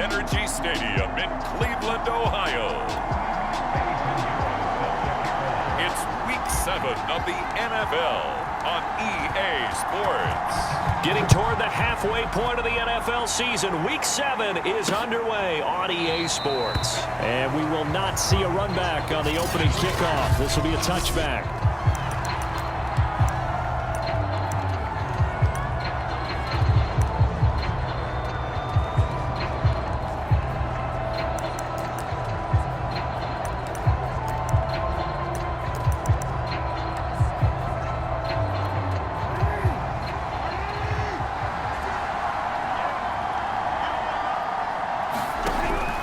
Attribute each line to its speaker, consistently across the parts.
Speaker 1: Energy Stadium in Cleveland, Ohio. It's Week 7 of the NFL on EA Sports.
Speaker 2: Getting toward the halfway point of the NFL season, Week 7 is underway on EA Sports. And we will not see a run back on the opening kickoff. This will be a touchback.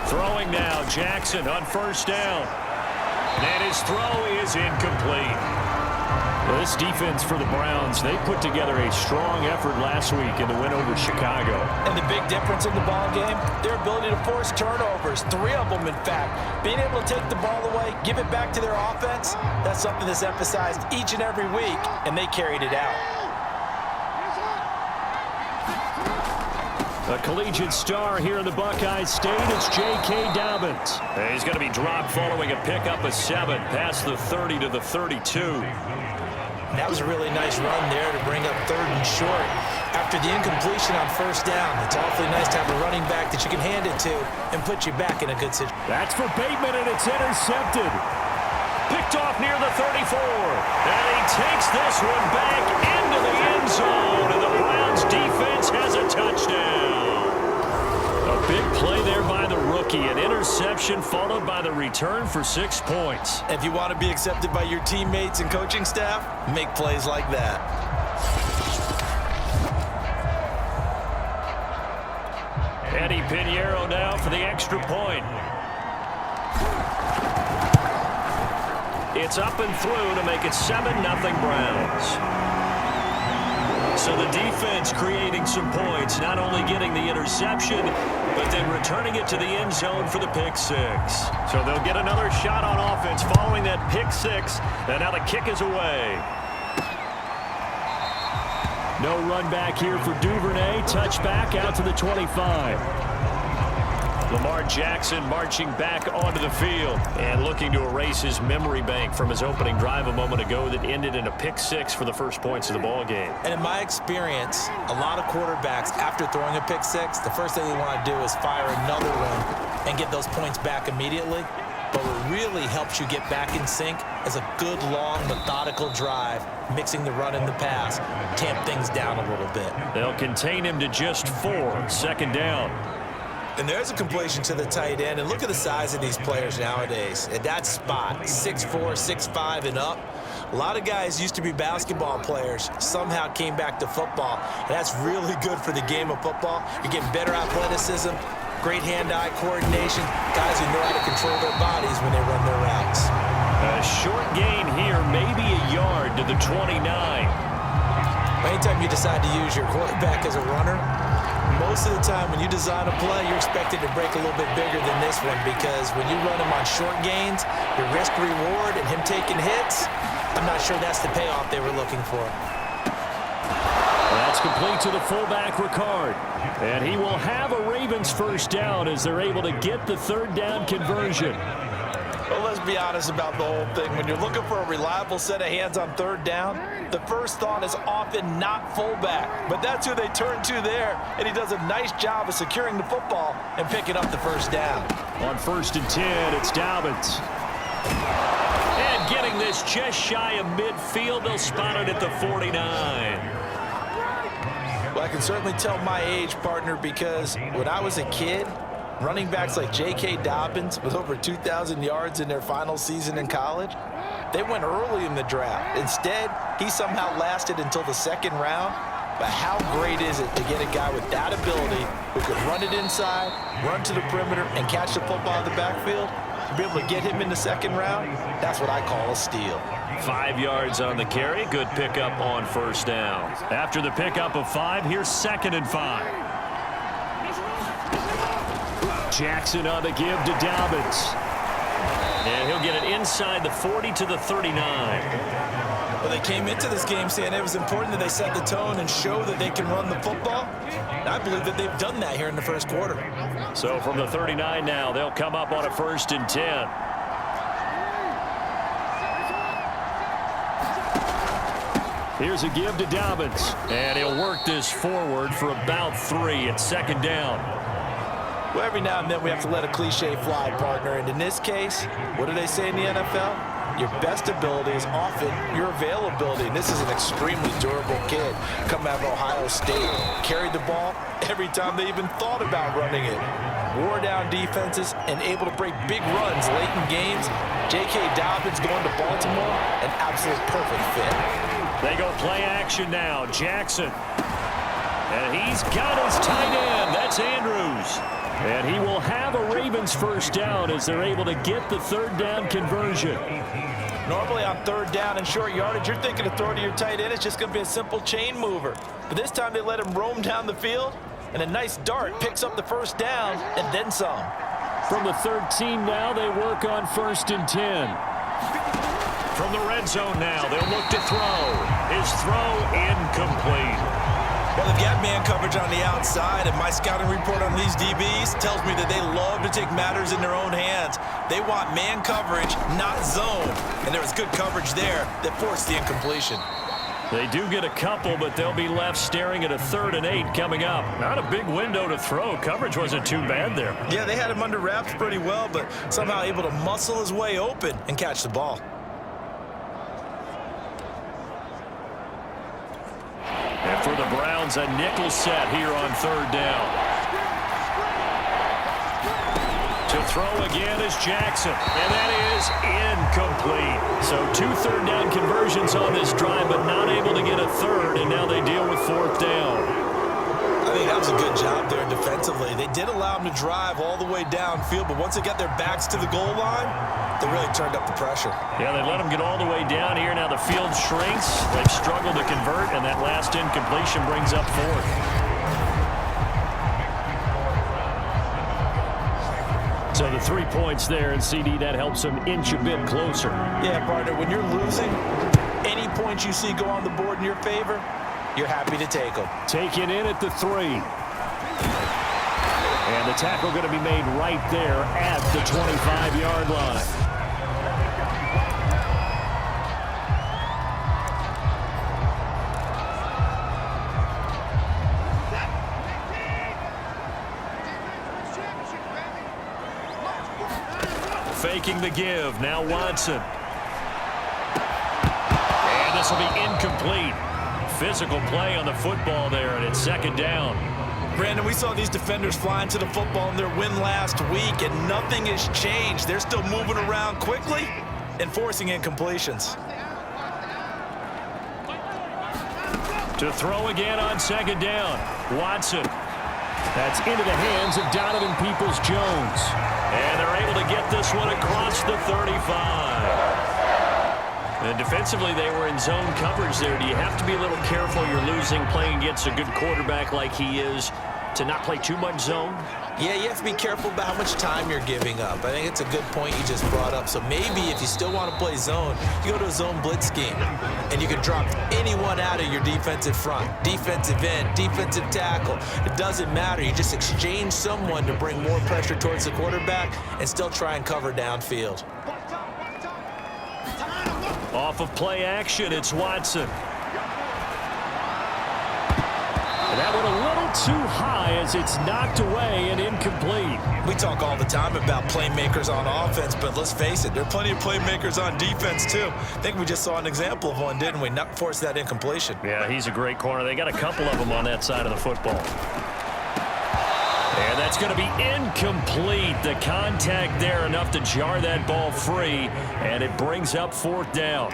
Speaker 2: Throwing now, Jackson on first down. And his throw is incomplete. Well, this defense for the Browns, they put together a strong effort last week in the win over Chicago.
Speaker 3: And the big difference in the ball game, their ability to force turnovers, 3 of them in fact. Being able to take the ball away, give it back to their offense, that's something that's emphasized each and every week, and they carried it out.
Speaker 2: A collegiate star here in the Buckeye State, it's J.K. Dobbins. He's going to be dropped following a pickup of 7 past the 30 to the 32.
Speaker 3: That was a really nice run there to bring up 3rd and short. After the incompletion on first down, it's awfully nice to have a running back that you can hand it to and put you back in a good situation.
Speaker 2: That's for Bateman, and it's intercepted. Picked off near the 34. And he takes this one back into the end zone, and the Browns defense has a touchdown. A big play there by the rookie. An interception followed by the return for 6 points.
Speaker 3: If you want to be accepted by your teammates and coaching staff, make plays like that.
Speaker 2: Eddie Pinheiro now for the extra point. It's up and through to make it 7-0 Browns. So the defense creating some points, not only getting the interception, but then returning it to the end zone for the pick 6. So they'll get another shot on offense following that pick 6, and now the kick is away. No run back here for Duvernay. Touchback out to the 25. Lamar Jackson marching back onto the field and looking to erase his memory bank from his opening drive a moment ago that ended in a pick 6 for the first points of the ball game.
Speaker 3: And in my experience, a lot of quarterbacks, after throwing a pick 6, the first thing they want to do is fire another one and get those points back immediately. But what really helps you get back in sync is a good, long, methodical drive, mixing the run and the pass, tamp things down a little bit.
Speaker 2: They'll contain him to just 4, second down.
Speaker 3: And there's a completion to the tight end. And look at the size of these players nowadays. At that spot, 6'4", 6'5", and up. A lot of guys used to be basketball players, somehow came back to football. And that's really good for the game of football. You're getting better athleticism, great hand-eye coordination, guys who know how to control their bodies when they run their routes.
Speaker 2: A short gain here, maybe a yard to the 29.
Speaker 3: Anytime you decide to use your quarterback as a runner, most of the time when you design a play, you're expected to break a little bit bigger than this one, because when you run him on short gains, your risk-reward and him taking hits, I'm not sure that's the payoff they were looking for.
Speaker 2: That's complete to the fullback, Ricard. And he will have a Ravens first down as they're able to get the 3rd down conversion.
Speaker 3: Well, let's be honest about the whole thing. When you're looking for a reliable set of hands on 3rd down, the first thought is often not fullback. But that's who they turn to there, and he does a nice job of securing the football and picking up the first down.
Speaker 2: On 1st and 10, it's Dobbins. And getting this just shy of midfield, they'll spot it at the 49.
Speaker 3: Well, I can certainly tell my age, partner, because when I was a kid, running backs like J.K. Dobbins with over 2,000 yards in their final season in college, they went early in the draft. Instead, he somehow lasted until the 2nd round. But how great is it to get a guy with that ability who could run it inside, run to the perimeter, and catch the football in the backfield? To be able to get him in the 2nd round, that's what I call a steal.
Speaker 2: 5 yards on the carry. Good pickup on 1st down. After the pickup of 5, here's 2nd and 5. Jackson on the give to Dobbins. And he'll get it inside the 40 to the 39.
Speaker 3: Well, they came into this game saying it was important that they set the tone and show that they can run the football. And I believe that they've done that here in the 1st quarter.
Speaker 2: So from the 39 now, they'll come up on a 1st and 10. Here's a give to Dobbins, and he'll work this forward for about 3 at 2nd down.
Speaker 3: Well, every now and then we have to let a cliche fly, partner. And in this case, what do they say in the NFL? Your best ability is often your availability. And this is an extremely durable kid coming out of Ohio State. Carried the ball every time they even thought about running it. Wore down defenses and able to break big runs late in games. J.K. Dobbins going to Baltimore, an absolute perfect fit.
Speaker 2: They go play action now. Jackson. And he's got his tight end. That's Andrews. And he will have a Ravens 1st down as they're able to get the 3rd down conversion.
Speaker 3: Normally on 3rd down and short yardage, you're thinking of throwing to your tight end. It's just going to be a simple chain mover. But this time they let him roam down the field, and a nice dart picks up the 1st down and then some.
Speaker 2: From the 13 now, they work on 1st and 10. From the red zone now, they'll look to throw. His throw incomplete.
Speaker 3: Well, they've got man coverage on the outside, and my scouting report on these DBs tells me that they love to take matters in their own hands. They want man coverage, not zone. And there was good coverage there that forced the incompletion.
Speaker 2: They do get a couple, but they'll be left staring at a 3rd and 8 coming up. Not a big window to throw. Coverage wasn't too bad there.
Speaker 3: Yeah, they had him under wraps pretty well, but somehow able to muscle his way open and catch the ball.
Speaker 2: And for the Browns, a nickel set here on 3rd down. To throw again is Jackson, and that is incomplete. So 2 3rd down conversions on this drive, but not able to get a 3rd, and now they deal with 4th down.
Speaker 3: I think that was a good job there defensively. They did allow them to drive all the way downfield, but once they got their backs to the goal line, they really turned up the pressure. Yeah,
Speaker 2: they let them get all the way down here. Now the field shrinks. They've struggled to convert, and that last incompletion brings up 4th. So the 3 points there, and CD, that helps them inch a bit closer.
Speaker 3: Yeah, partner, when you're losing, any points you see go on the board in your favor, you're happy to take them.
Speaker 2: Taken in at the 3. And the tackle going to be made right there at the 25-yard line. Faking the give. Now Watson. And this will be incomplete. Physical play on the football there, and it's 2nd down.
Speaker 3: Brandon, we saw these defenders flying to the football in their win last week, and nothing has changed. They're still moving around quickly and forcing incompletions.
Speaker 2: To throw again on 2nd down. Watson. That's into the hands of Donovan Peoples-Jones. And they're able to get this one across the 35. And defensively, they were in zone coverage there. Do you have to be a little careful? You're losing, playing against a good quarterback like he is, to not play too much zone?
Speaker 3: Yeah, you have to be careful about how much time you're giving up. I think it's a good point you just brought up. So maybe if you still want to play zone, you go to a zone blitz scheme, and you can drop anyone out of your defensive front, defensive end, defensive tackle. It doesn't matter. You just exchange someone to bring more pressure towards the quarterback and still try and cover downfield.
Speaker 2: Off of play action, it's Watson. And that one a little too high as it's knocked away and incomplete.
Speaker 3: We talk all the time about playmakers on offense, but let's face it, there are plenty of playmakers on defense too. I think we just saw an example of one, didn't we? Not force that incompletion.
Speaker 2: Yeah, he's a great corner. They got a couple of them on that side of the football. And that's going to be incomplete. The contact there enough to jar that ball free, and it brings up 4th down.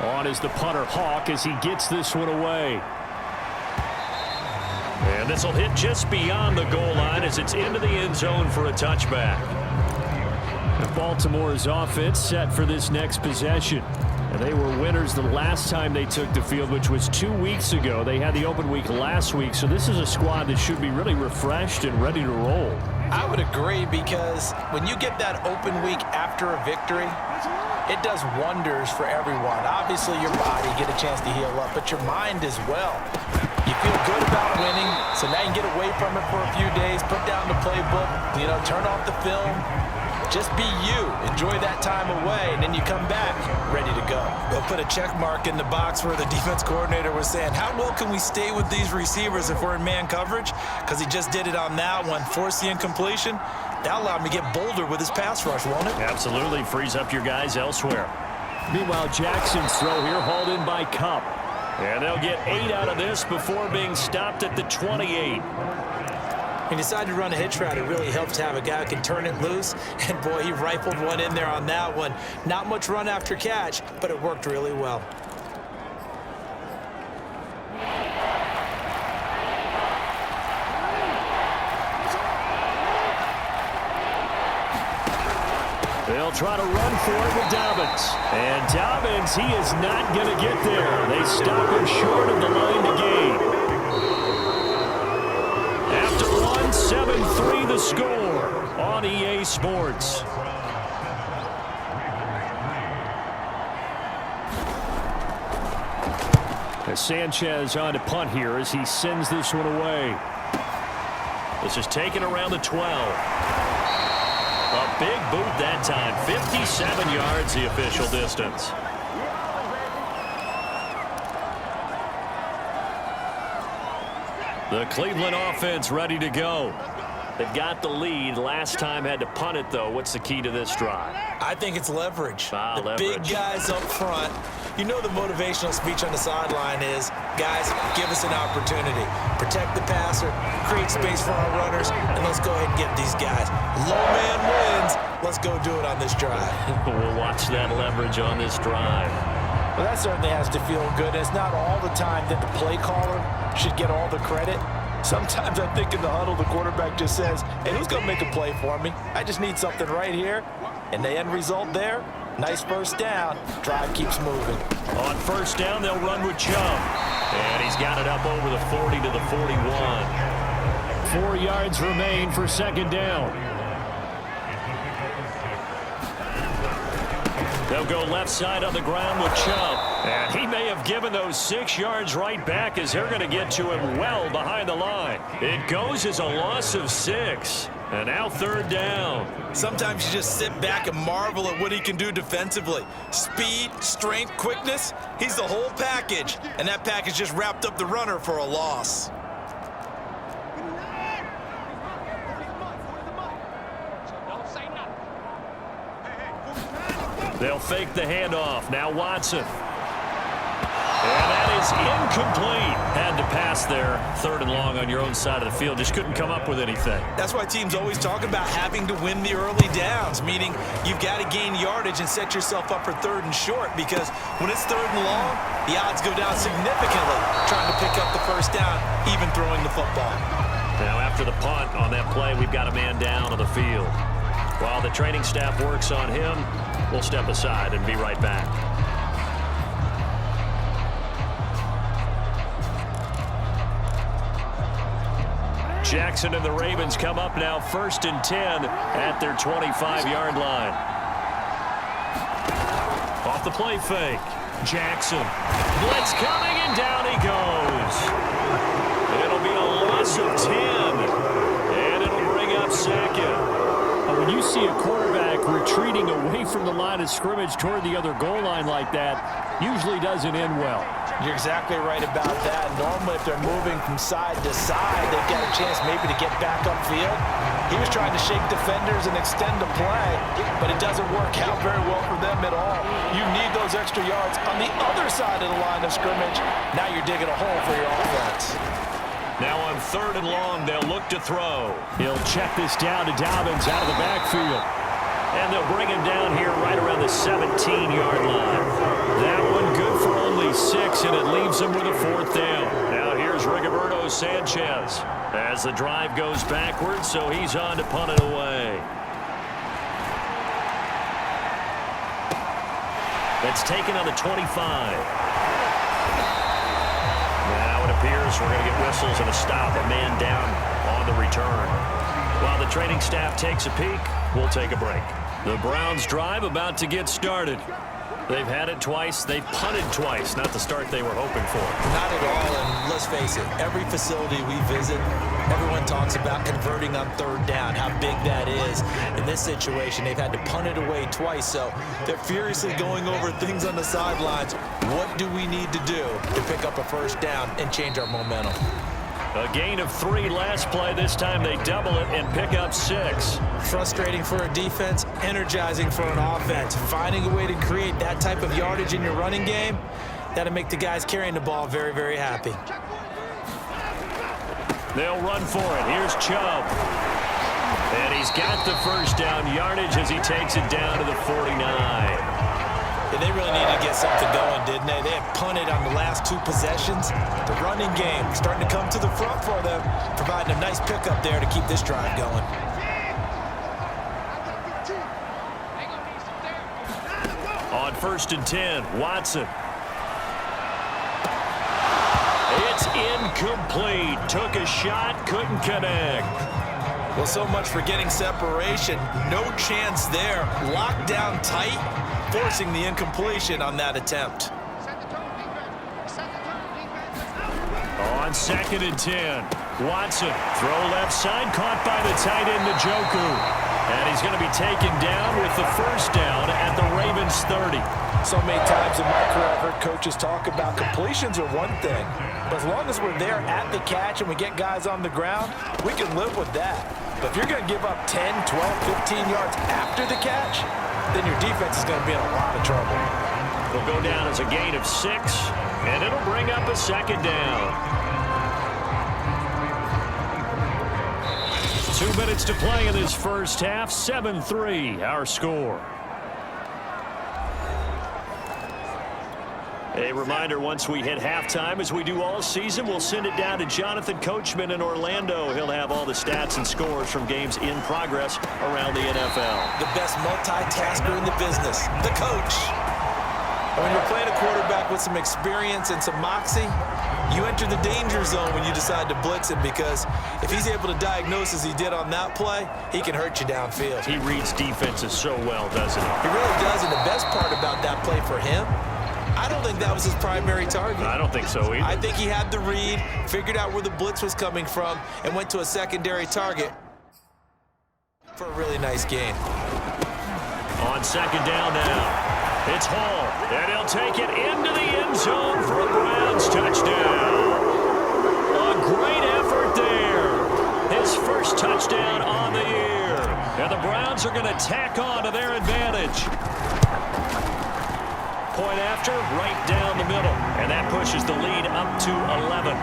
Speaker 2: On is the punter, Hawk, as he gets this one away. And this will hit just beyond the goal line as it's into the end zone for a touchback. Baltimore's offense set for this next possession. And they were winners the last time they took the field, which was 2 weeks ago. They had the open week last week, so this is a squad that should be really refreshed and ready to roll.
Speaker 3: I would agree, because when you get that open week after a victory, it does wonders for everyone. Obviously, your body, get a chance to heal up, but your mind as well. You feel good about winning, so now you can get away from it for a few days, put down the playbook, turn off the film. Just be you. Enjoy that time away, and then you come back ready to go. They'll put a check mark in the box where the defense coordinator was saying, how well can we stay with these receivers if we're in man coverage? Because he just did it on that one, forced the incompletion. That allowed him to get bolder with his pass rush, won't it?
Speaker 2: Absolutely. Frees up your guys elsewhere. Meanwhile, Jackson's throw here hauled in by Cup. And they'll get 8 out of this before being stopped at the 28.
Speaker 3: He decided to run a hitch route. It really helps to have a guy who can turn it loose. And, boy, he rifled one in there on that one. Not much run after catch, but it worked really well.
Speaker 2: They'll try to run for it with Dobbins. And Dobbins, he is not going to get there. They stop him short of the line to gain. After 7-3 the score on EA Sports. As Sanchez on to punt here as he sends this one away. This is taken around the 12. A big boot that time. 57 yards the official distance. The Cleveland offense ready to go. They've got the lead. Last time had to punt it, though. What's the key to this drive?
Speaker 3: I think it's leverage. The
Speaker 2: leverage.
Speaker 3: Big guys up front. You know the motivational speech on the sideline is, guys, give us an opportunity. Protect the passer, create space for our runners, and let's go ahead and get these guys. Low man wins. Let's go do it on this drive.
Speaker 2: We'll watch that leverage on this drive.
Speaker 3: Well, that certainly has to feel good. It's not all the time that the play caller should get all the credit. Sometimes I think in the huddle, the quarterback just says, hey, who's going to make a play for me? I just need something right here. And the end result there, nice first down. Drive keeps moving.
Speaker 2: On first down, they'll run with Chubb. And he's got it up over the 40 to the 41. 4 yards remain for second down. They'll go left side on the ground with Chubb. And he may have given those 6 yards right back as they're going to get to him well behind the line. It goes as a loss of 6. And now third down.
Speaker 3: Sometimes you just sit back and marvel at what he can do defensively. Speed, strength, quickness. He's the whole package. And that package just wrapped up the runner for a loss.
Speaker 2: They'll fake the handoff. Now Watson. And that is incomplete. Had to pass there. Third and long on your own side of the field. Just couldn't come up with anything.
Speaker 3: That's why teams always talk about having to win the early downs, meaning you've got to gain yardage and set yourself up for third and short, because when it's third and long, the odds go down significantly trying to pick up the first down, even throwing the football.
Speaker 2: Now after the punt on that play, we've got a man down on the field. While the training staff works on him, we'll step aside and be right back. Jackson and the Ravens come up now 1st and 10 at their 25-yard line. Off the play fake. Jackson. Blitz coming, and down he goes. It'll be a loss of 10. And it'll bring up second. When you see a quarterback retreating away from the line of scrimmage toward the other goal line like that, usually doesn't end well.
Speaker 3: You're exactly right about that. Normally, if they're moving from side to side, they've got a chance maybe to get back upfield. He was trying to shake defenders and extend the play, but it doesn't work out very well for them at all. You need those extra yards on the other side of the line of scrimmage. Now you're digging a hole for your offense.
Speaker 2: Now on third and long, they'll look to throw. He'll check this down to Dobbins out of the backfield. And they'll bring him down here right around the 17-yard line. That one good for only 6, and it leaves him with a fourth down. Now here's Rigoberto Sanchez as the drive goes backwards, so he's on to punt it away. That's taken on the 25. Now it appears we're going to get whistles and a stop, a man down on the return. While the training staff takes a peek, we'll take a break. The Browns drive about to get started. They've had it twice. They've punted twice. Not the start they were hoping for.
Speaker 3: Not at all, and let's face it, every facility we visit, everyone talks about converting on third down, how big that is. In this situation, they've had to punt it away twice, so they're furiously going over things on the sidelines. What do we need to do to pick up a first down and change our momentum?
Speaker 2: A gain of 3 last play. This time they double it and pick up 6.
Speaker 3: Frustrating for a defense, energizing for an offense. Finding a way to create that type of yardage in your running game, that'll make the guys carrying the ball very, very happy.
Speaker 2: They'll run for it. Here's Chubb. And he's got the first down yardage as he takes it down to the 49.
Speaker 3: Yeah, they really needed to get something going, didn't they? They had punted on the last 2 possessions. The running game starting to come to the front for them, providing a nice pickup there to keep this drive going.
Speaker 2: On 1st and 10, Watson. It's incomplete. Took a shot, couldn't connect.
Speaker 3: Well, so much for getting separation. No chance there. Locked down tight, forcing the incompletion on that attempt.
Speaker 2: On 2nd and 10, Watson. Throw left side, caught by the tight end, Njoku. And he's going to be taken down with the first down at the Ravens 30.
Speaker 3: So many times in my career, I've heard coaches talk about completions are one thing. But as long as we're there at the catch and we get guys on the ground, we can live with that. But if you're going to give up 10, 12, 15 yards after the catch, then your defense is going to be in a lot of trouble.
Speaker 2: It'll go down as a gain of 6, and it'll bring up a 2nd down. 2 minutes to play in this first half. 7-3, our score. A reminder, once we hit halftime, as we do all season, we'll send it down to Jonathan Coachman in Orlando. He'll have all the stats and scores from games in progress around the NFL.
Speaker 3: The best multitasker in the business, the coach. And when you're playing a quarterback with some experience and some moxie, you enter the danger zone when you decide to blitz him, because if he's able to diagnose as he did on that play, he can hurt you downfield.
Speaker 2: He reads defenses so well, doesn't he?
Speaker 3: He really does, and the best part about that play for him, I don't think that was his primary target.
Speaker 2: I don't think so either.
Speaker 3: I think he had the read, figured out where the blitz was coming from, and went to a secondary target for a really nice gain.
Speaker 2: On 2nd down now. It's Hall, and he'll take it into the end zone for a Browns touchdown. A great effort there. His first touchdown on the year. And the Browns are going to tack on to their advantage. Point after, right down the middle. And that pushes the lead up to 11.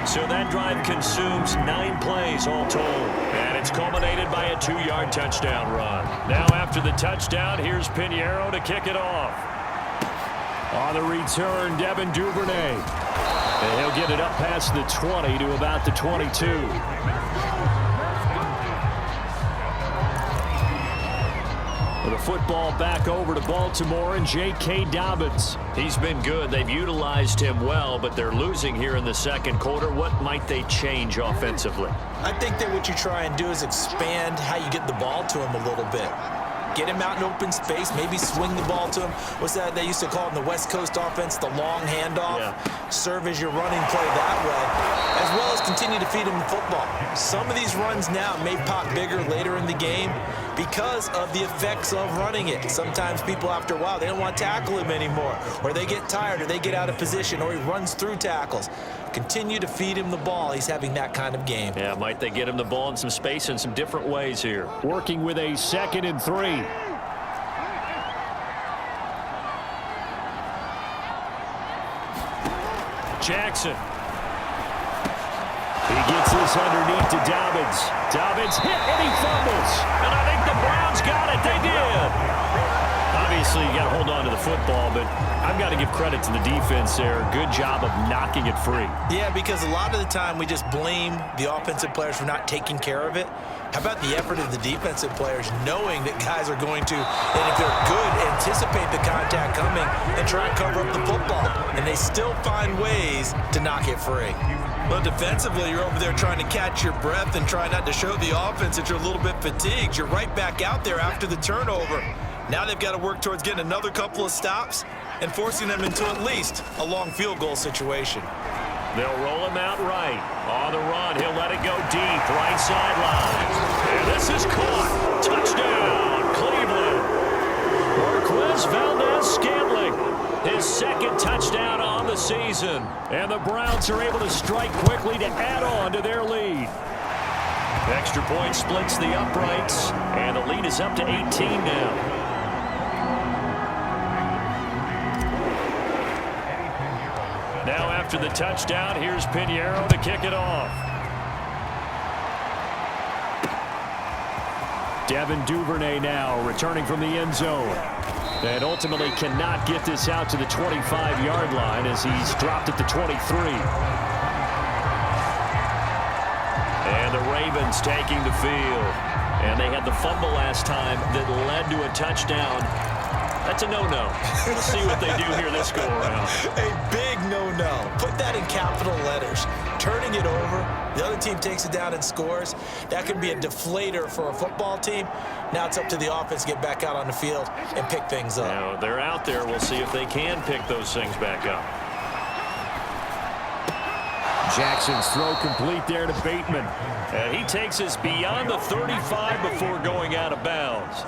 Speaker 2: So that drive consumes 9 plays all told. And it's culminated by a 2-yard touchdown run. Now after the touchdown, here's Pinheiro to kick it off. On the return, Devin Duvernay. And he'll get it up past the 20 to about the 22. The football back over to Baltimore and J.K. Dobbins. He's been good. They've utilized him well, but they're losing here in the second quarter. What might they change offensively?
Speaker 3: I think that what you try and do is expand how you get the ball to him a little bit. Get him out in open space, maybe swing the ball to him. What's that they used to call in the West Coast offense, the long handoff? Yeah. Serve as your running play that way, as well as continue to feed him the football. Some of these runs now may pop bigger later in the game because of the effects of running it. Sometimes people, after a while, they don't want to tackle him anymore, or they get tired, or they get out of position, or he runs through tackles. Continue to feed him the ball. He's having that kind of game.
Speaker 2: Yeah, might they get him the ball in some space in some different ways here. Working with a 2nd and 3. Jackson. He gets this underneath to Dobbins. Dobbins hit and he fumbles. And I think the Browns got it. They did. Obviously, you got to hold on to the football, but I've got to give credit to the defense there. Good job of knocking it free.
Speaker 3: Yeah, because a lot of the time we just blame the offensive players for not taking care of it. How about the effort of the defensive players knowing that guys are going to, and if they're good, anticipate the contact coming and try and cover up the football. And they still find ways to knock it free. But defensively, you're over there trying to catch your breath and try not to show the offense that you're a little bit fatigued. You're right back out there after the turnover. Now they've got to work towards getting another couple of stops and forcing them into at least a long field goal situation.
Speaker 2: They'll roll him out right. On the run, he'll let it go deep, right sideline. And this is caught. Touchdown, Cleveland. Marquez Valdez-Scantling, his second touchdown on the season. And the Browns are able to strike quickly to add on to their lead. Extra point splits the uprights, and the lead is up to 18 now. Now after the touchdown, here's Pinheiro to kick it off. Devin Duvernay now returning from the end zone. And ultimately cannot get this out to the 25-yard line as he's dropped at the 23. And the Ravens taking the field. And they had the fumble last time that led to a touchdown. That's a no-no. We'll see what they do here this go-around.
Speaker 3: A big no-no. Put that in capital letters. Turning it over, the other team takes it down and scores. That can be a deflator for a football team. Now it's up to the offense to get back out on the field and pick things up.
Speaker 2: Now they're out there. We'll see if they can pick those things back up. Jackson's throw complete there to Bateman. And he takes us beyond the 35 before going out of bounds.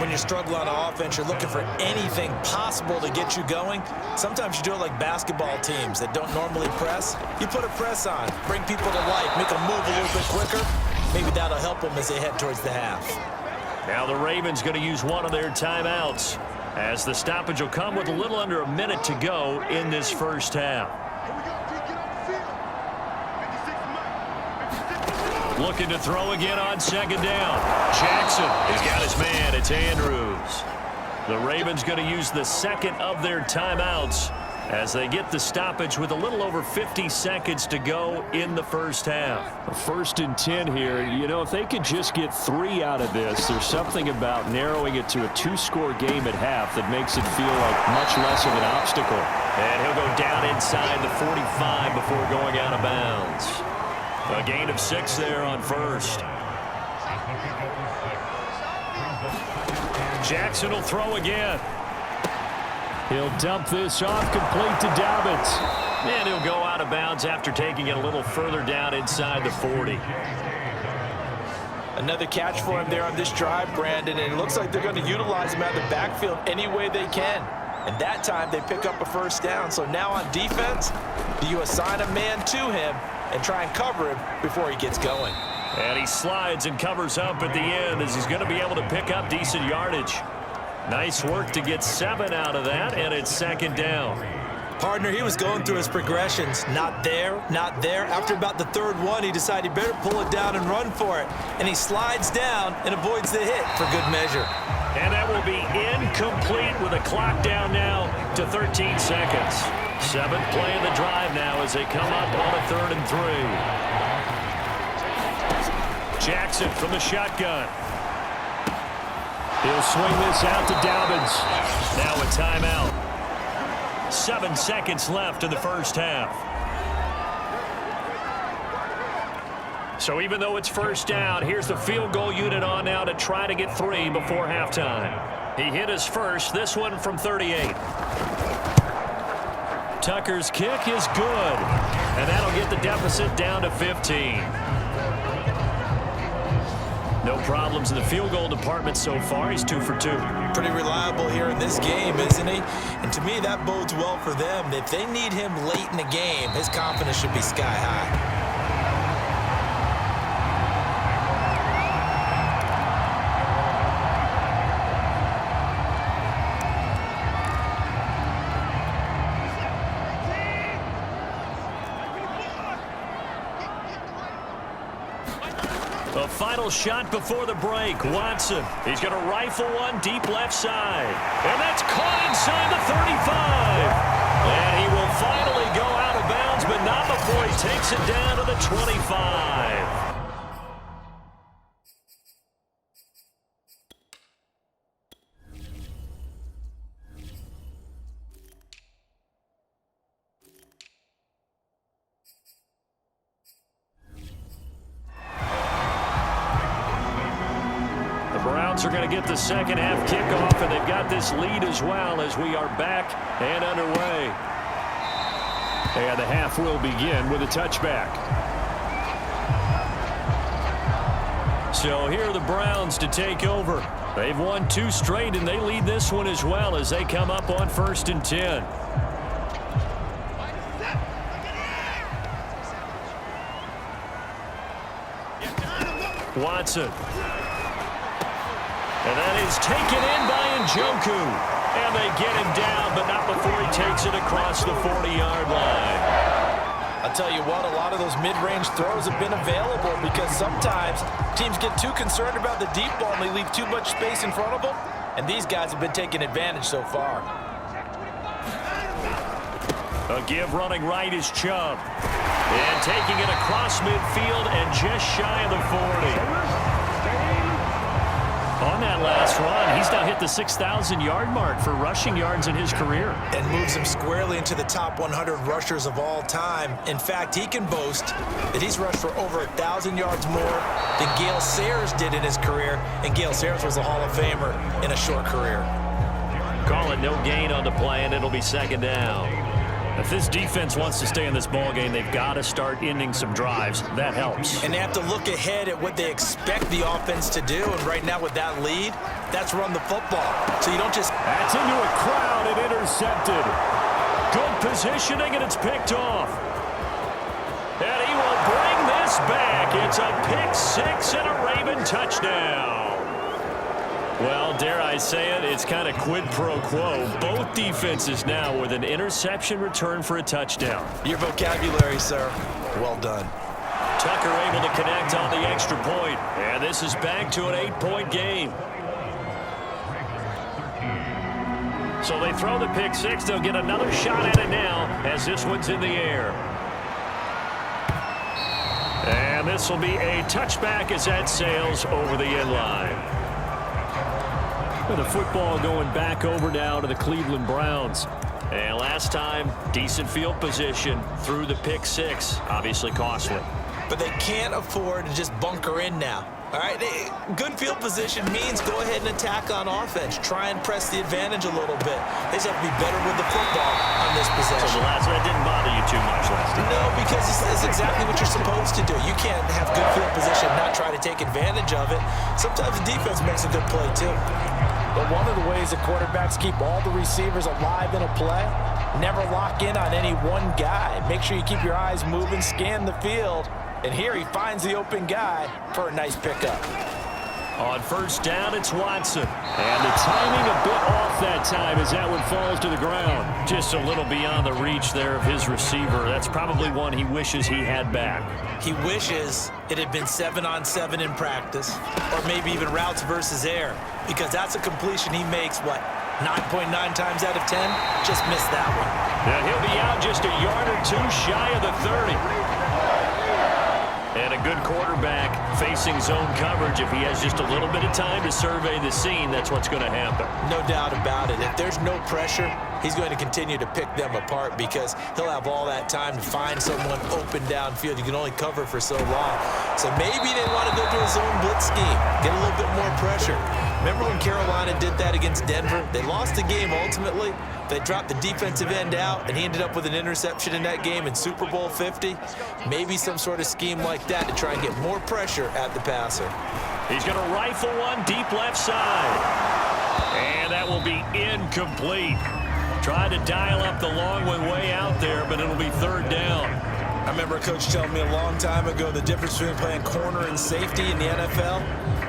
Speaker 3: When you struggle on offense, you're looking for anything possible to get you going. Sometimes you do it like basketball teams that don't normally press. You put a press on, bring people to life, make them move a little bit quicker. Maybe that'll help them as they head towards the half.
Speaker 2: Now the Ravens going to use one of their timeouts as the stoppage will come with a little under a minute to go in this first half. Looking to throw again on second down. Jackson has got his man. It's Andrews. The Ravens going to use the second of their timeouts as they get the stoppage with a little over 50 seconds to go in the first half. 1st and 10 here. You know, if they could just get 3 out of this, there's something about narrowing it to a 2-score game at half that makes it feel like much less of an obstacle. And he'll go down inside the 45 before going out of bounds. A gain of 6 there on first. Jackson will throw again. He'll dump this off complete to Dobbins. And he'll go out of bounds after taking it a little further down inside the 40.
Speaker 3: Another catch for him there on this drive, Brandon, and it looks like they're going to utilize him out of the backfield any way they can. And that time they pick up a first down. So now on defense, do you assign a man to him and try and cover him before he gets going?
Speaker 2: And he slides and covers up at the end as he's going to be able to pick up decent yardage. Nice work to get 7 out of that, and it's second down.
Speaker 3: Partner, he was going through his progressions. Not there, not there. After about the 3rd one, he decided he better pull it down and run for it. And he slides down and avoids the hit for good measure.
Speaker 2: And that will be incomplete with a clock down now to 13 seconds. 7th play of the drive now as they come up on a 3rd and 3. Jackson from the shotgun. He'll swing this out to Dobbins. Now a timeout. 7 seconds left in the first half. So even though it's first down, here's the field goal unit on now to try to get 3 before halftime. He hit his first, this one from 38. Tucker's kick is good, and that'll get the deficit down to 15. No problems in the field goal department so far. He's 2 for 2.
Speaker 3: Pretty reliable here in this game, isn't he? And to me, that bodes well for them. If they need him late in the game, his confidence should be sky high.
Speaker 2: A final shot before the break. Watson. He's going to rifle one deep left side. And that's caught inside the 35. And he will finally go out of bounds, but not before he takes it down to the 25. Browns are going to get the second half kickoff, and they've got this lead as well as we are back and underway. And the half will begin with a touchback. So here are the Browns to take over. They've won 2 straight, and they lead this one as well as they come up on 1st and 10. Watson. And that is taken in by Njoku. And they get him down, but not before he takes it across the 40-yard line.
Speaker 3: I'll tell you what, a lot of those mid-range throws have been available because sometimes teams get too concerned about the deep ball and they leave too much space in front of them, and these guys have been taking advantage so far.
Speaker 2: A give running right is Chubb. And taking it across midfield and just shy of the 40. On that last run, he's now hit the 6,000-yard mark for rushing yards in his career.
Speaker 3: And moves him squarely into the top 100 rushers of all time. In fact, he can boast that he's rushed for over 1,000 yards more than Gale Sayers did in his career. And Gale Sayers was a Hall of Famer in a short career.
Speaker 2: Call it no gain on the play, and it'll be second down. If this defense wants to stay in this ballgame, they've got to start ending some drives. That helps.
Speaker 3: And they have to look ahead at what they expect the offense to do. And right now with that lead, that's run the football. So you don't just...
Speaker 2: That's into a crowd and intercepted. Good positioning, and it's picked off. And he will bring this back. It's a pick-6 and a Raven touchdown. Well, dare I say it, it's kind of quid pro quo. Both defenses now with an interception return for a touchdown.
Speaker 3: Your vocabulary, sir. Well done.
Speaker 2: Tucker able to connect on the extra point. And this is back to an 8-point game. So they throw the pick-6. They'll get another shot at it now as this one's in the air. And this will be a touchback as that sails over the end line. With the football going back over now to the Cleveland Browns. And last time, decent field position through the pick-6. Obviously costly.
Speaker 3: But they can't afford to just bunker in now. All right, good field position means go ahead and attack on offense. Try and press the advantage a little bit. They just have to be better with the football on this possession.
Speaker 2: So the last one didn't bother you too much last time?
Speaker 3: No, because it's exactly what you're supposed to do. You can't have good field position and not try to take advantage of it. Sometimes the defense makes a good play, too. But one of the ways that quarterbacks keep all the receivers alive in a play, never lock in on any one guy. Make sure you keep your eyes moving, scan the field. And here he finds the open guy for a nice pickup.
Speaker 2: On first down, it's Watson. And the timing a bit off that time as that one falls to the ground. Just a little beyond the reach there of his receiver. That's probably one he wishes he had back.
Speaker 3: He wishes it had been 7-on-7 in practice, or maybe even routes versus air, because that's a completion he makes, what, 9.9 times out of 10? Just missed that one.
Speaker 2: Now he'll be out just a yard or two shy of the 30. And a good quarterback facing zone coverage. If he has just a little bit of time to survey the scene, that's what's going to happen.
Speaker 3: No doubt about it. If there's no pressure, he's going to continue to pick them apart because he'll have all that time to find someone open downfield. You can only cover for so long. So maybe they want to go to a zone blitz scheme, get a little bit more pressure. Remember when Carolina did that against Denver? They lost the game ultimately. They dropped the defensive end out, and he ended up with an interception in that game in Super Bowl 50. Maybe some sort of scheme like that to try and get more pressure at the passer.
Speaker 2: He's going to rifle one deep left side. And that will be incomplete. Tried to dial up the long one way out there, but it'll be third down.
Speaker 3: I remember a coach telling me a long time ago the difference between playing corner and safety in the NFL.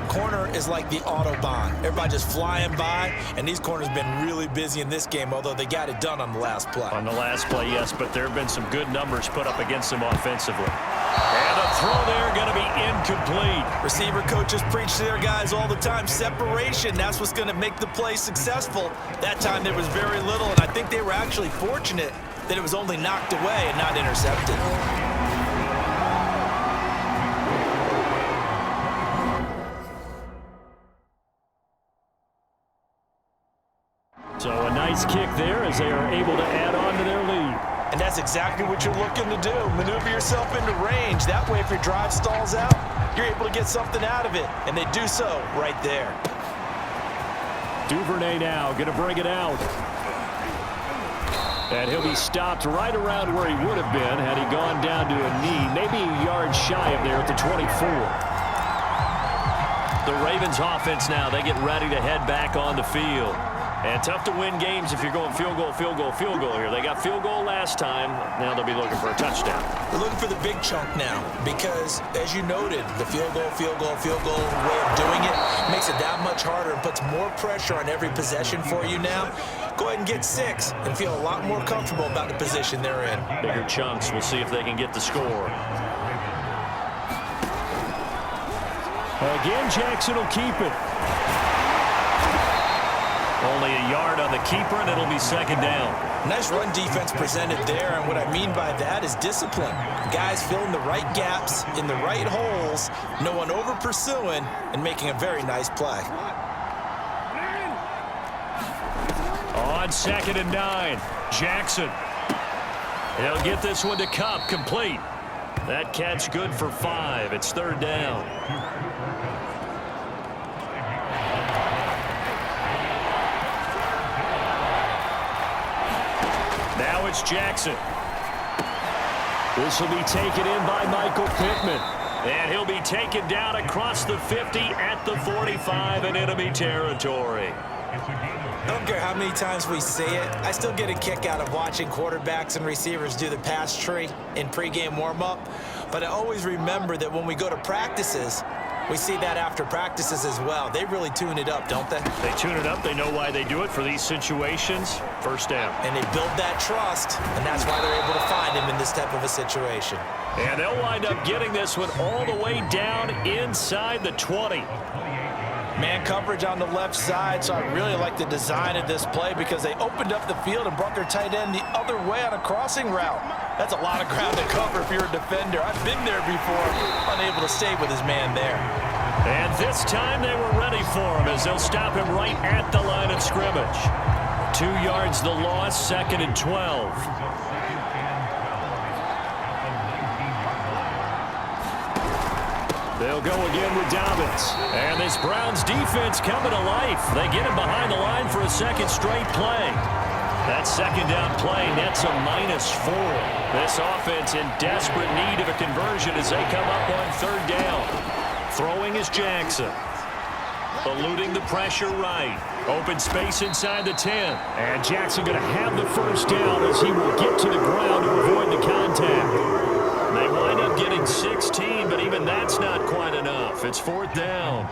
Speaker 3: Corner is like the Autobahn. Everybody just flying by, and these corners have been really busy in this game, although they got it done on the last play.
Speaker 2: On the last play, yes, but there have been some good numbers put up against them offensively. And a throw there going to be incomplete.
Speaker 3: Receiver coaches preach to their guys all the time. Separation, that's what's going to make the play successful. That time there was very little, and I think they were actually fortunate that it was only knocked away and not intercepted.
Speaker 2: So a nice kick there as they are able to add on to their lead.
Speaker 3: And that's exactly what you're looking to do. Maneuver yourself into range. That way, if your drive stalls out, you're able to get something out of it. And they do so right there.
Speaker 2: Duvernay now going to bring it out. And he'll be stopped right around where he would have been had he gone down to a knee, maybe a yard shy of there at the 24. The Ravens offense now, they get ready to head back on the field. And tough to win games if you're going field goal, field goal, field goal here. They got field goal last time. Now they'll be looking for a touchdown.
Speaker 3: They're looking for the big chunk now because, as you noted, the field goal way of doing it makes it that much harder and puts more pressure on every possession for you now. Go ahead and get 6 and feel a lot more comfortable about the position they're in.
Speaker 2: Bigger chunks. We'll see if they can get the score. Again, Jackson will keep it. Only a yard on the keeper, and it'll be second down.
Speaker 3: Nice run defense presented there, and what I mean by that is discipline. Guys filling the right gaps in the right holes, no one over pursuing, and making a very nice play.
Speaker 2: On 2nd and 9, Jackson. He'll get this one to Cup, complete. That catch good for 5. It's 3rd down. Now it's Jackson. This will be taken in by Michael Pittman. And he'll be taken down across the 50 at the 45 in enemy territory.
Speaker 3: I don't care how many times we see it. I still get a kick out of watching quarterbacks and receivers do the pass tree in pregame warm-up. But I always remember that when we go to practices, we see that after practices as well. They really tune it up, don't they?
Speaker 2: They tune it up. They know why they do it for these situations. 1st down.
Speaker 3: And they build that trust, and that's why they're able to find him in this type of a situation.
Speaker 2: And they'll wind up getting this one all the way down inside the 20.
Speaker 3: Man coverage on the left side, so I really like the design of this play because they opened up the field and brought their tight end the other way on a crossing route. That's a lot of ground to cover if you're a defender. I've been there before, unable to stay with his man there.
Speaker 2: And this time they were ready for him as they'll stop him right at the line of scrimmage. 2 yards the loss, 2nd and 12. They'll go again with Dobbins. And this Browns defense coming to life. They get him behind the line for a 2nd straight play. That 2nd down play nets a -4. This offense in desperate need of a conversion as they come up on 3rd down. Throwing is Jackson. Eluding the pressure right. Open space inside the 10. And Jackson going to have the 1st down as he will get to the ground to avoid the contact. They wind up getting 16, but even that's not quite enough. It's 4th down.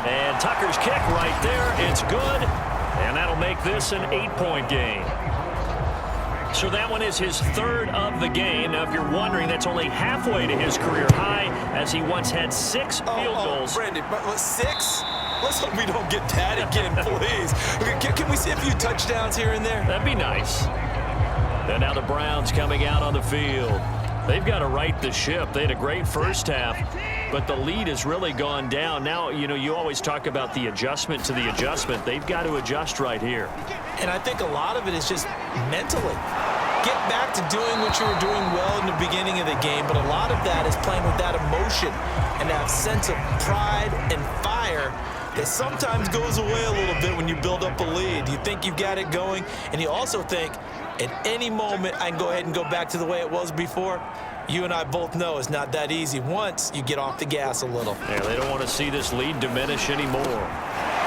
Speaker 2: And Tucker's kick right there. It's good. And that'll make this an 8-point game. So that one is his 3rd of the game. Now, if you're wondering, that's only halfway to his career high as he once had 6 field goals.
Speaker 3: Brandon, 6? Let's hope we don't get that again, please. Can we see a few touchdowns here and there?
Speaker 2: That'd be nice. And now the Browns coming out on the field. They've got to right the ship. They had a great first half, but the lead has really gone down. Now, you always talk about the adjustment to the adjustment. They've got to adjust right here.
Speaker 3: And I think a lot of it is just mentally. Get back to doing what you were doing well in the beginning of the game, but a lot of that is playing with that emotion and that sense of pride and fire that sometimes goes away a little bit when you build up a lead. You think you've got it going, and you also think, at any moment, I can go ahead and go back to the way it was before. You and I both know it's not that easy once you get off the gas a little.
Speaker 2: Yeah, they don't want to see this lead diminish anymore.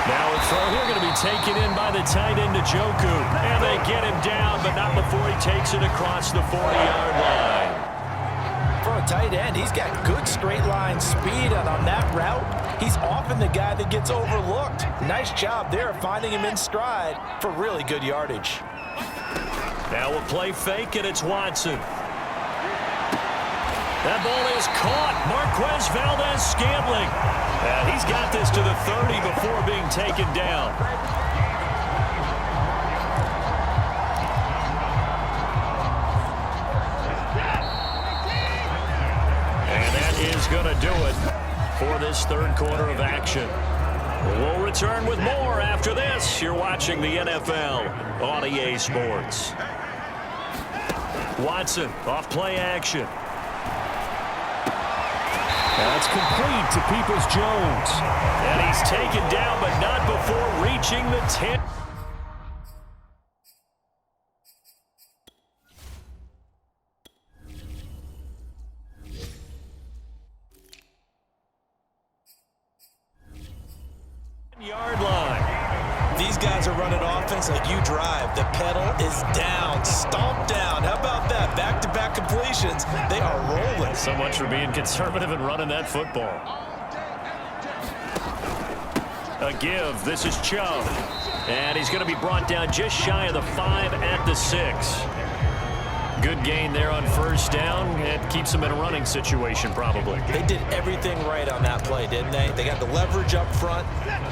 Speaker 2: Now a throw here going to be taken in by the tight end Njoku. And they get him down, but not before he takes it across the 40-yard line.
Speaker 3: For a tight end, he's got good straight line speed, and on that route, he's often the guy that gets overlooked. Nice job there finding him in stride for really good yardage.
Speaker 2: Now we'll play fake, and it's Watson. That ball is caught. Marquez Valdez-Scantling. And he's got this to the 30 before being taken down. And that is going to do it for this 3rd quarter of action. We'll return with more after this. You're watching the NFL on EA Sports. Watson off play action. That's complete to Peoples-Jones. And he's taken down, but not before reaching the 10. Yard line.
Speaker 3: These guys are running offense like you drive. The pedal is down, stomped down. How about that? Back-to-back completions. They are rolling.
Speaker 2: So much for being conservative and running that football. A give. This is Chubb. And he's going to be brought down just shy of the 5 at the 6. Good gain there on first down. It keeps them in a running situation, probably.
Speaker 3: They did everything right on that play, didn't they? They got the leverage up front,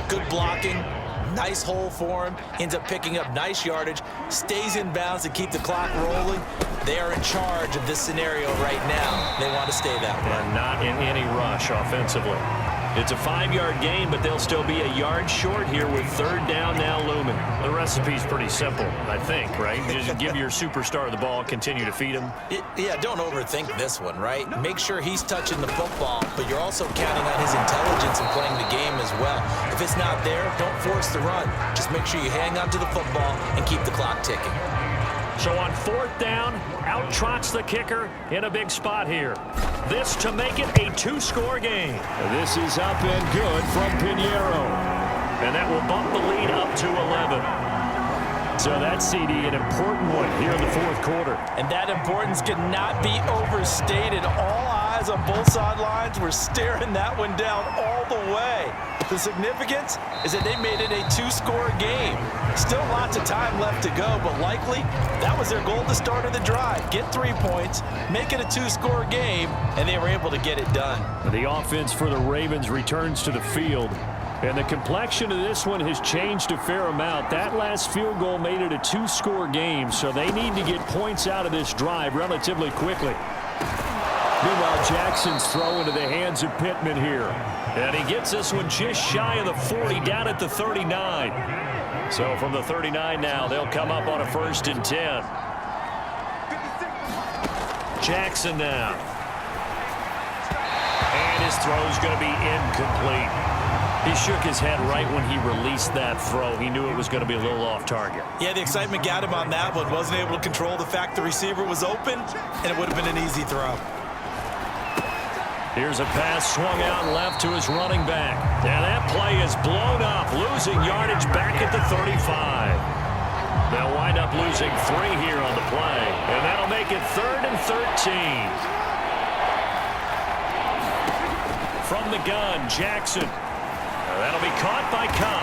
Speaker 3: good blocking, nice hole for him, ends up picking up nice yardage, stays in bounds to keep the clock rolling. They are in charge of this scenario right now. They want to stay that way.
Speaker 2: And not in any rush offensively. It's a 5-yard gain, but they'll still be a yard short here with third down now looming. The recipe's pretty simple, I think, right? Just give your superstar the ball, continue to feed him.
Speaker 3: Yeah, don't overthink this one, right? Make sure he's touching the football, but you're also counting on his intelligence and playing the game as well. If it's not there, don't force the run. Just make sure you hang on to the football and keep the clock ticking.
Speaker 2: So on fourth down, out trots the kicker in a big spot here. This to make it a 2-score game. This is up and good from Pinheiro. And that will bump the lead up to 11. So that CD, an important one here in the fourth quarter.
Speaker 3: And that importance cannot be overstated. All eyes on both sidelines were staring that one down all the way. The significance is that they made it a 2-score game. Still lots of time left to go, but likely that was their goal at the start of the drive. Get 3 points, make it a 2-score game, and they were able to get it done.
Speaker 2: The offense for the Ravens returns to the field. And the complexion of this one has changed a fair amount. That last field goal made it a 2-score game, so they need to get points out of this drive relatively quickly. Meanwhile, Jackson's throw into the hands of Pittman here. And he gets this one just shy of the 40, down at the 39. So from the 39 now, they'll come up on a 1st and 10. Jackson now. And his throw's going to be incomplete. He shook his head right when he released that throw. He knew it was going to be a little off target.
Speaker 3: Yeah, the excitement got him on that one. Wasn't able to control the fact the receiver was open, and it would have been an easy throw.
Speaker 2: Here's a pass swung out left to his running back. And that play is blown up, losing yardage back at the 35. They'll wind up losing 3 here on the play. And that'll make it 3rd and 13. From the gun, Jackson. That'll be caught by Cup.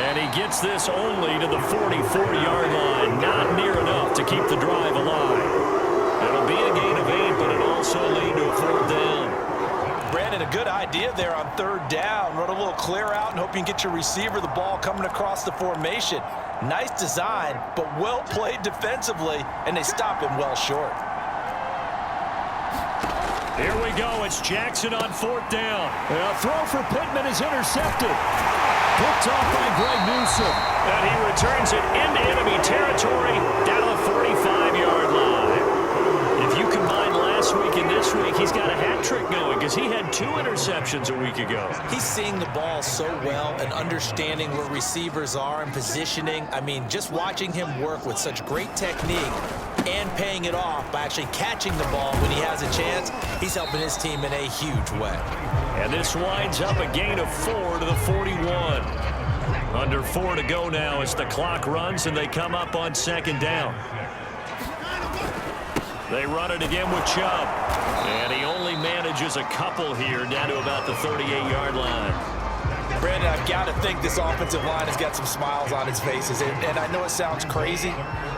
Speaker 2: And he gets this only to the 44-yard line. Not near enough to keep the drive alive. It'll be a gain of 8, but it'll also lead to a 4th down.
Speaker 3: Brandon, a good idea there on 3rd down. Run a little clear out and hope you can get your receiver the ball coming across the formation. Nice design, but well played defensively, and they stop him well short.
Speaker 2: Here we go. It's Jackson on 4th down. A throw for Pittman is intercepted. Picked off by Greg Newsome. And he returns it into enemy territory down to the 45-yard line. If you combine last week and this week, he's got a hat trick going because he had 2 interceptions a week ago.
Speaker 3: He's seeing the ball so well and understanding where receivers are and positioning. I mean, just watching him work with such great technique and paying it off by actually catching the ball when he has a chance, he's helping his team in a huge way.
Speaker 2: And this winds up a gain of 4 to the 41. Under 4 to go now as the clock runs and they come up on 2nd down. They run it again with Chubb. And he only manages a couple here down to about the 38-yard line.
Speaker 3: Brandon, I've got to think this offensive line has got some smiles on its faces. And I know it sounds crazy,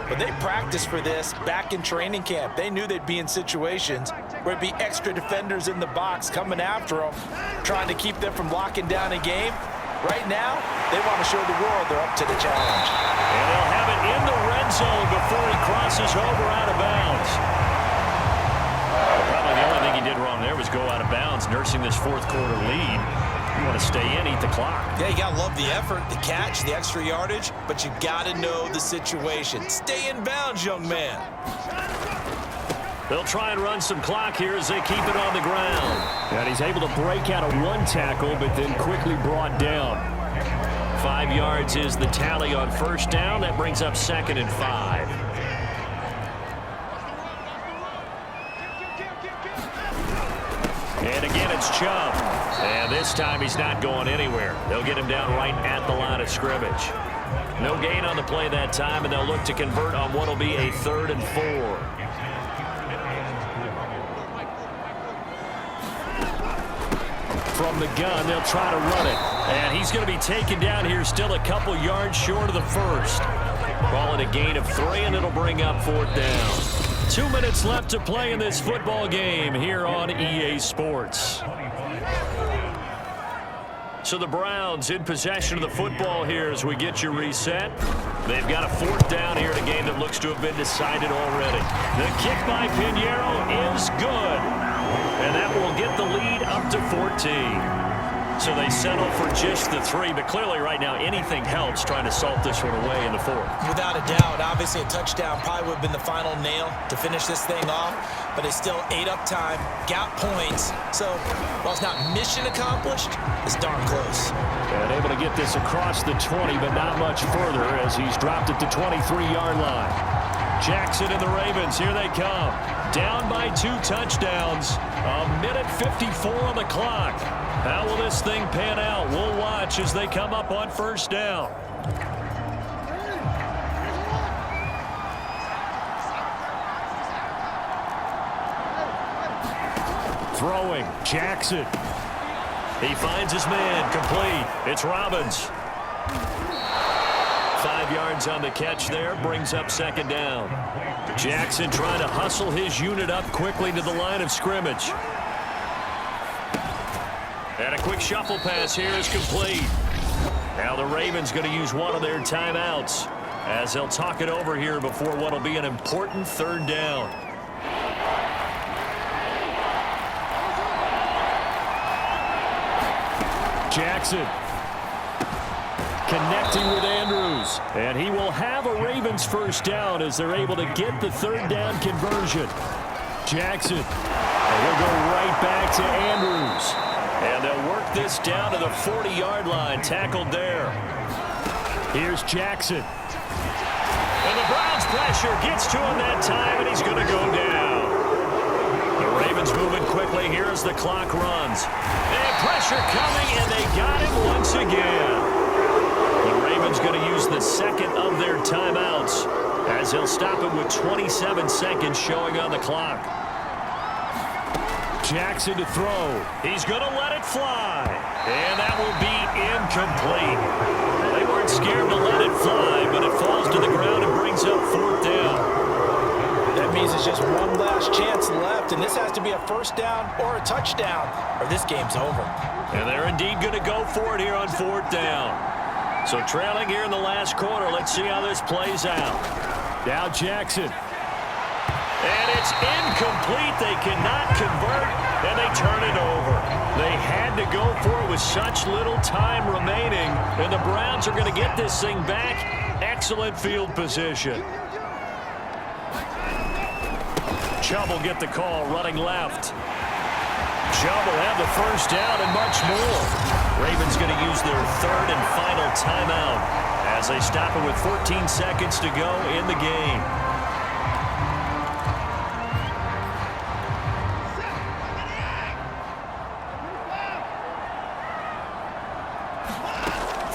Speaker 3: but they practiced for this back in training camp. They knew they'd be in situations where it'd be extra defenders in the box coming after them, trying to keep them from locking down a game. Right now, they want to show the world they're up to the challenge.
Speaker 2: And they'll have it in the red zone before he crosses over out of bounds. Probably the only thing he did wrong there was go out of bounds, nursing this 4th quarter lead. You want to stay in, eat the clock.
Speaker 3: Yeah, you got to love the effort, the catch, the extra yardage, but you got to know the situation. Stay in bounds, young man.
Speaker 2: They'll try and run some clock here as they keep it on the ground. And he's able to break out of one tackle, but then quickly brought down. 5 yards is the tally on first down. That brings up 2nd and 5. And again, it's Chubb. And this time he's not going anywhere. They'll get him down right at the line of scrimmage. No gain on the play that time, and they'll look to convert on what will be a 3rd and 4. From the gun, they'll try to run it. And he's going to be taken down here, still a couple yards short of the first. Ball at a gain of 3, and it'll bring up 4th down. 2 minutes left to play in this football game here on EA Sports. So the Browns in possession of the football here as we get you reset. They've got a 4th down here in a game that looks to have been decided already. The kick by Pinheiro is good. And that will get the lead up to 14. So they settle for just the 3, but clearly right now anything helps trying to salt this one away in the 4th.
Speaker 3: Without a doubt, obviously a touchdown probably would have been the final nail to finish this thing off, but it's still ate up time, got points, so while it's not mission accomplished, it's darn close.
Speaker 2: And able to get this across the 20, but not much further as he's dropped at the 23-yard line. Jackson and the Ravens, here they come. Down by 2 touchdowns. 1:54 on the clock. How will this thing pan out? We'll watch as they come up on first down. Throwing, Jackson. He finds his man, complete. It's Robbins. 5 yards on the catch there, brings up 2nd down. Jackson trying to hustle his unit up quickly to the line of scrimmage. And a quick shuffle pass here is complete. Now the Ravens going to use one of their timeouts as they'll talk it over here before what will be an important 3rd down. Jackson connecting with Andrews. And he will have a Ravens 1st down as they're able to get the 3rd down conversion. Jackson. And he'll go right back to Andrews. And they'll work this down to the 40-yard line. Tackled there. Here's Jackson. And the Browns pressure gets to him that time, and he's going to go down. The Ravens moving quickly here as the clock runs. And pressure coming, and they got him once again. The Ravens going to use the 2nd of their timeouts as he'll stop him with 27 seconds showing on the clock. Jackson to throw. He's going to let it fly. And that will be incomplete. They weren't scared to let it fly, but it falls to the ground and brings up 4th down.
Speaker 3: That means it's just one last chance left, and this has to be a 1st down or a touchdown, or this game's over.
Speaker 2: And they're indeed going to go for it here on 4th down. So trailing here in the last quarter. Let's see how this plays out. Now Jackson. And it's incomplete. They cannot convert, and they turn it over. They had to go for it with such little time remaining, and the Browns are going to get this thing back. Excellent field position. Chubb will get the call running left. Chubb will have the 1st down and much more. Ravens going to use their 3rd and final timeout as they stop it with 14 seconds to go in the game.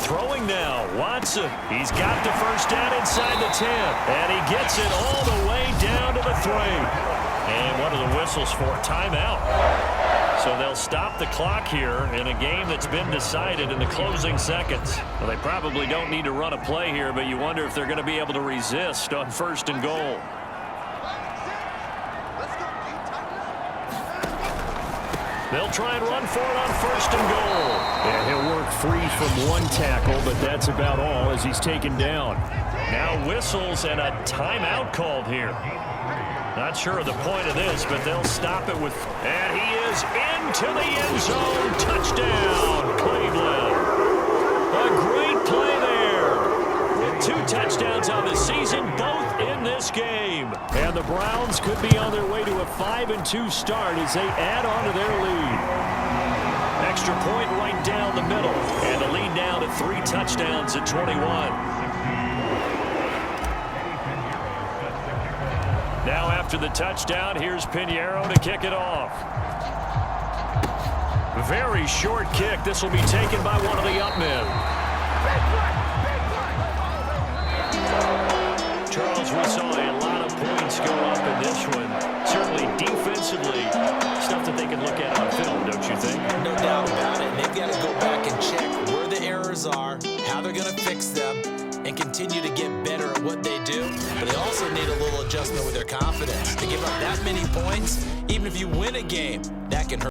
Speaker 2: Throwing now, Watson. He's got the 1st down inside the 10, and he gets it all the way down to the 3. And what are the whistles for? Timeout. So they'll stop the clock here in a game that's been decided in the closing seconds. Well, they probably don't need to run a play here, but you wonder if they're going to be able to resist on 1st and goal. They'll try and run for it on 1st and goal. Yeah, he'll work free from one tackle, but that's about all as he's taken down. Now whistles and a timeout called here. Not sure of the point of this, but they'll stop it with... And he is into the end zone. Touchdown, Cleveland. A great play there. 2 touchdowns on the season, both in this game. And the Browns could be on their way to a 5-2 start as they add on to their lead. Extra point right down the middle. And the lead now to 3 touchdowns at 21. Now after the touchdown, here's Pinheiro to kick it off. Very short kick. This will be taken by one of the up men. Charles, we saw a lot of points go up in this one. Certainly defensively, stuff that they can look at on film, don't you think?
Speaker 3: No doubt about it. They've got to go back and check where the errors are, how they're going to fix them, and continue to get better at what they do. But they also need a little adjustment with their confidence. To give up that many points, even if you win a game, that can hurt.